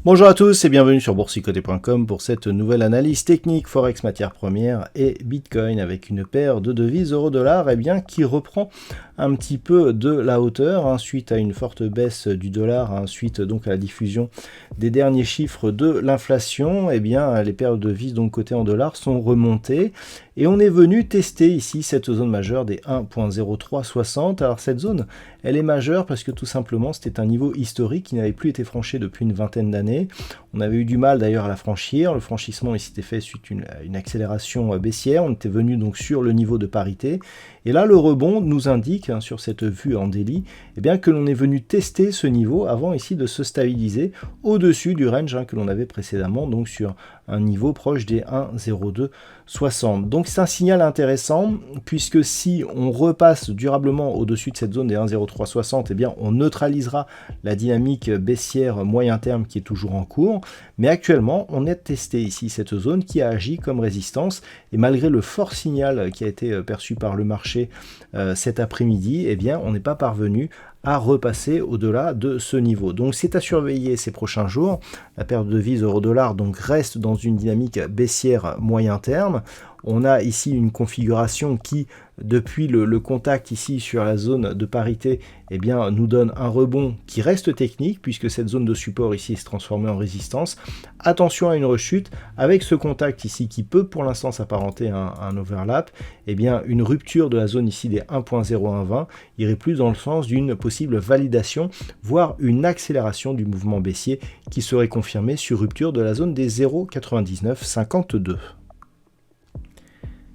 Bonjour à tous et bienvenue sur boursicoté.com pour cette nouvelle analyse technique Forex matières premières et Bitcoin avec une paire de devises euro-dollar qui reprend un petit peu de la hauteur suite à une forte baisse du dollar, suite donc à la diffusion des derniers chiffres de l'inflation. Les paires de devises donc cotées en dollars sont remontées et on est venu tester ici cette zone majeure des 1.0360. Alors cette zone elle est majeure parce que tout simplement c'était un niveau historique qui n'avait plus été franchi depuis une vingtaine d'années. On avait eu du mal d'ailleurs à la franchir, le franchissement s'était fait suite à une accélération baissière, on était venu donc sur le niveau de parité, et là le rebond nous indique sur cette vue en daily que l'on est venu tester ce niveau avant ici de se stabiliser au-dessus du range que l'on avait précédemment, donc sur un niveau proche des 1,0260. Donc c'est un signal intéressant puisque si on repasse durablement au-dessus de cette zone des 1,0360, on neutralisera la dynamique baissière moyen terme qui est toujours en cours. Mais actuellement, on a testé ici cette zone qui a agi comme résistance et malgré le fort signal qui a été perçu par le marché cet après-midi, on n'est pas parvenu à repasser au-delà de ce niveau. Donc c'est à surveiller ces prochains jours. La paire de devises euro-dollar donc reste dans une dynamique baissière moyen terme. On a ici une configuration qui, depuis le contact ici sur la zone de parité, nous donne un rebond qui reste technique, puisque cette zone de support ici se transforme en résistance. Attention à une rechute, avec ce contact ici qui peut pour l'instant s'apparenter à un overlap, une rupture de la zone ici des 1.0120 irait plus dans le sens d'une possible validation, voire une accélération du mouvement baissier qui serait confirmée sur rupture de la zone des 0,9952.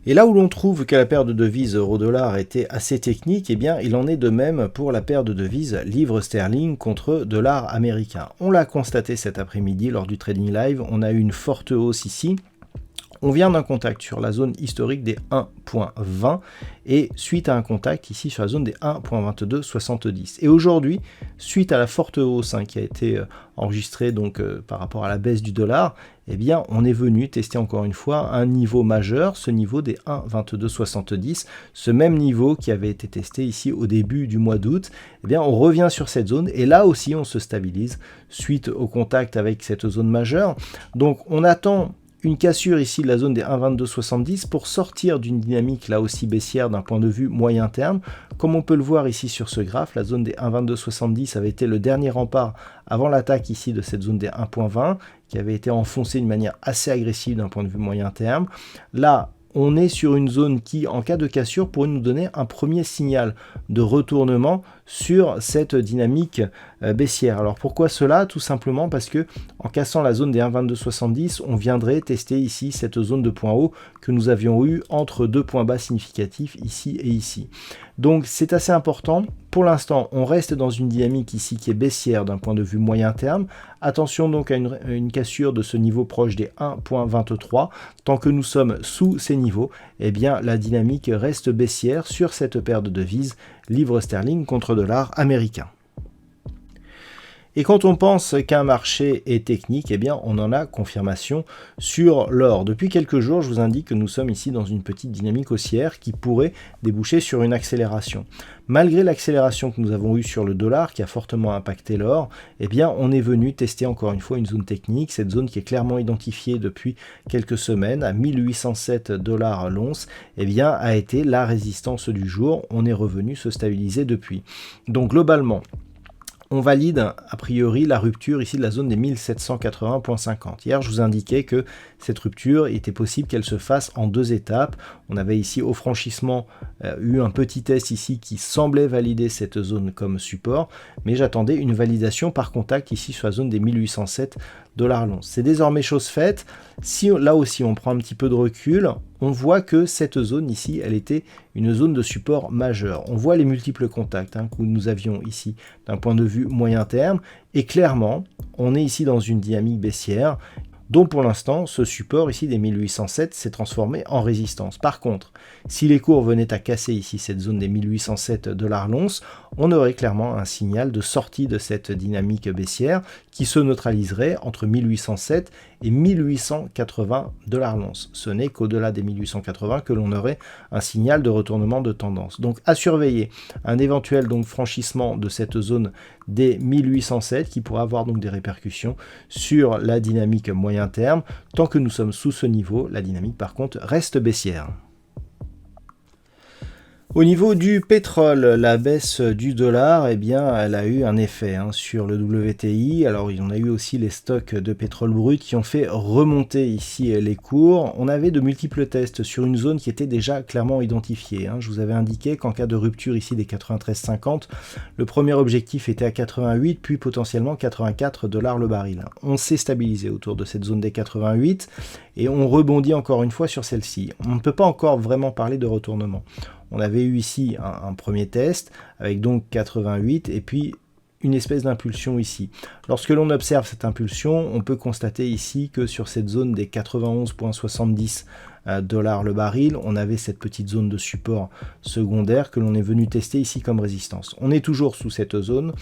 Et là où l'on trouve que la paire de devises euro-dollar était assez technique, il en est de même pour la paire de devises livre sterling contre dollar américain. On l'a constaté cet après-midi lors du trading live, on a eu une forte hausse ici. On vient d'un contact sur la zone historique des 1.20 et suite à un contact ici sur la zone des 1.2270. Et aujourd'hui, suite à la forte hausse qui a été enregistrée donc par rapport à la baisse du dollar, on est venu tester encore une fois un niveau majeur, ce niveau des 1.2270, ce même niveau qui avait été testé ici au début du mois d'août. On revient sur cette zone et là aussi on se stabilise suite au contact avec cette zone majeure. Donc on attend une cassure ici de la zone des 1,2270 pour sortir d'une dynamique là aussi baissière d'un point de vue moyen terme. Comme on peut le voir ici sur ce graphe, la zone des 1,2270 avait été le dernier rempart avant l'attaque ici de cette zone des 1,20 qui avait été enfoncée d'une manière assez agressive d'un point de vue moyen terme. Là, on est sur une zone qui, en cas de cassure, pourrait nous donner un premier signal de retournement sur cette dynamique baissière. Alors pourquoi cela? Tout simplement parce que en cassant la zone des 1,2270, on viendrait tester ici cette zone de point haut que nous avions eu entre deux points bas significatifs ici et ici. Donc c'est assez important. Pour l'instant, on reste dans une dynamique ici qui est baissière d'un point de vue moyen terme. Attention donc à une cassure de ce niveau proche des 1.23. Tant que nous sommes sous ces niveaux, la dynamique reste baissière sur cette paire de devises livre sterling contre dollar américain. Et quand on pense qu'un marché est technique, on en a confirmation sur l'or. Depuis quelques jours, je vous indique que nous sommes ici dans une petite dynamique haussière qui pourrait déboucher sur une accélération. Malgré l'accélération que nous avons eue sur le dollar qui a fortement impacté l'or, on est venu tester encore une fois une zone technique, cette zone qui est clairement identifiée depuis quelques semaines à 1807 $ l'once, a été la résistance du jour. On est revenu se stabiliser depuis. Donc globalement, on valide a priori la rupture ici de la zone des 1780.50. Hier, je vous indiquais que cette rupture était possible qu'elle se fasse en deux étapes. On avait ici au franchissement eu un petit test ici qui semblait valider cette zone comme support, mais j'attendais une validation par contact ici sur la zone des 1807 $ l'once. C'est désormais chose faite. Si là aussi on prend un petit peu de recul, on voit que cette zone ici, elle était une zone de support majeur. On voit les multiples contacts que nous avions ici d'un point de vue moyen terme, et clairement, on est ici dans une dynamique baissière. dont pour l'instant, ce support ici des 1807 s'est transformé en résistance. Par contre, si les cours venaient à casser ici cette zone des 1807 $ l'once, on aurait clairement un signal de sortie de cette dynamique baissière qui se neutraliserait entre 1807 et 1880 $ l'once. Ce n'est qu'au-delà des 1880 que l'on aurait un signal de retournement de tendance. Donc à surveiller un éventuel donc franchissement de cette zone des 1807 qui pourrait avoir donc des répercussions sur la dynamique moyen terme. Tant que nous sommes sous ce niveau, la dynamique par contre reste baissière. Au niveau du pétrole, la baisse du dollar, eh bien, elle a eu un effet sur le WTI. Alors, il y en a eu aussi les stocks de pétrole brut qui ont fait remonter ici les cours. On avait de multiples tests sur une zone qui était déjà clairement identifiée. Je vous avais indiqué qu'en cas de rupture ici des 93,50, le premier objectif était à 88, puis potentiellement 84 $ le baril. On s'est stabilisé autour de cette zone des 88 et on rebondit encore une fois sur celle-ci. On ne peut pas encore vraiment parler de retournement. On avait eu ici un premier test avec donc 88 et puis une espèce d'impulsion ici. Lorsque l'on observe cette impulsion, on peut constater ici que sur cette zone des 91,70 $ le baril, on avait cette petite zone de support secondaire que l'on est venu tester ici comme résistance. On est toujours sous cette zone,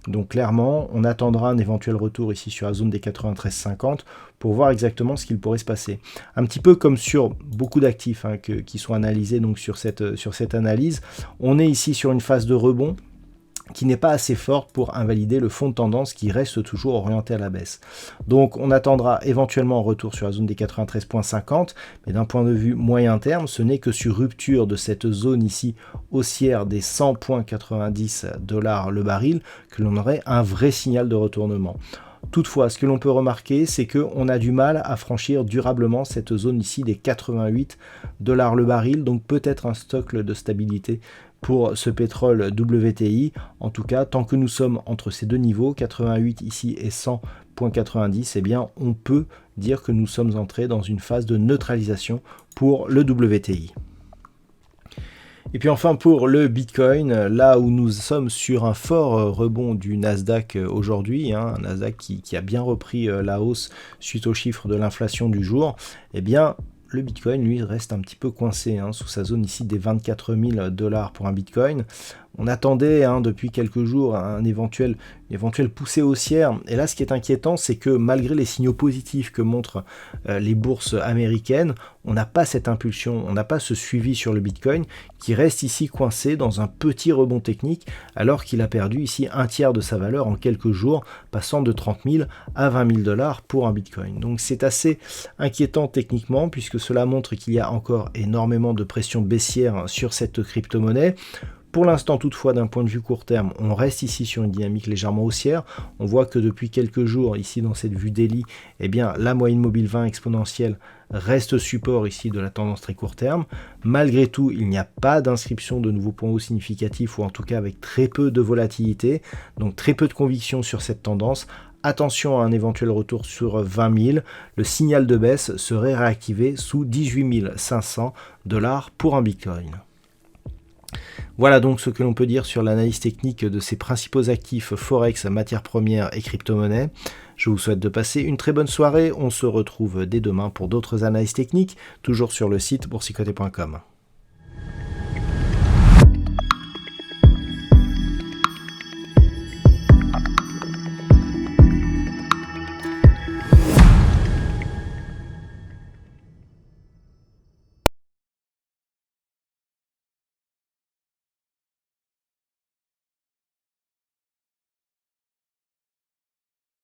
donc clairement, on attendra un éventuel retour ici sur la zone des 93,50 pour voir exactement ce qu'il pourrait se passer. Un petit peu comme sur beaucoup d'actifs qui sont analysés donc sur cette analyse, on est ici sur une phase de rebond qui n'est pas assez forte pour invalider le fond de tendance qui reste toujours orienté à la baisse. Donc on attendra éventuellement un retour sur la zone des 93,50, mais d'un point de vue moyen terme, ce n'est que sur rupture de cette zone ici haussière des 100,90 $ le baril que l'on aurait un vrai signal de retournement. Toutefois, ce que l'on peut remarquer, c'est qu'on a du mal à franchir durablement cette zone ici des 88 $ le baril, donc peut-être un stock de stabilité pour ce pétrole WTI. En tout cas, tant que nous sommes entre ces deux niveaux, 88 ici et 100,90, eh bien, on peut dire que nous sommes entrés dans une phase de neutralisation pour le WTI. Et puis enfin pour le Bitcoin, là où nous sommes sur un fort rebond du Nasdaq aujourd'hui, un Nasdaq qui a bien repris la hausse suite aux chiffres de l'inflation du jour, eh bien le Bitcoin lui reste un petit peu coincé sous sa zone ici des 24 000 $ pour un Bitcoin. On attendait depuis quelques jours une éventuelle poussée haussière. Et là, ce qui est inquiétant, c'est que malgré les signaux positifs que montrent les bourses américaines, on n'a pas cette impulsion, on n'a pas ce suivi sur le Bitcoin qui reste ici coincé dans un petit rebond technique alors qu'il a perdu ici un tiers de sa valeur en quelques jours, passant de 30 000 à 20 000 $ pour un Bitcoin. Donc c'est assez inquiétant techniquement puisque cela montre qu'il y a encore énormément de pression baissière sur cette crypto-monnaie. Pour l'instant, toutefois, d'un point de vue court terme, on reste ici sur une dynamique légèrement haussière. On voit que depuis quelques jours, ici dans cette vue daily, eh bien, la moyenne mobile 20 exponentielle reste support ici de la tendance très court terme. Malgré tout, il n'y a pas d'inscription de nouveaux points hauts significatifs, ou en tout cas avec très peu de volatilité, donc très peu de conviction sur cette tendance. Attention à un éventuel retour sur 20 000. Le signal de baisse serait réactivé sous 18 500 $ pour un Bitcoin. Voilà donc ce que l'on peut dire sur l'analyse technique de ces principaux actifs Forex, matières premières et crypto-monnaies. Je vous souhaite de passer une très bonne soirée. On se retrouve dès demain pour d'autres analyses techniques, toujours sur le site boursicoté.com.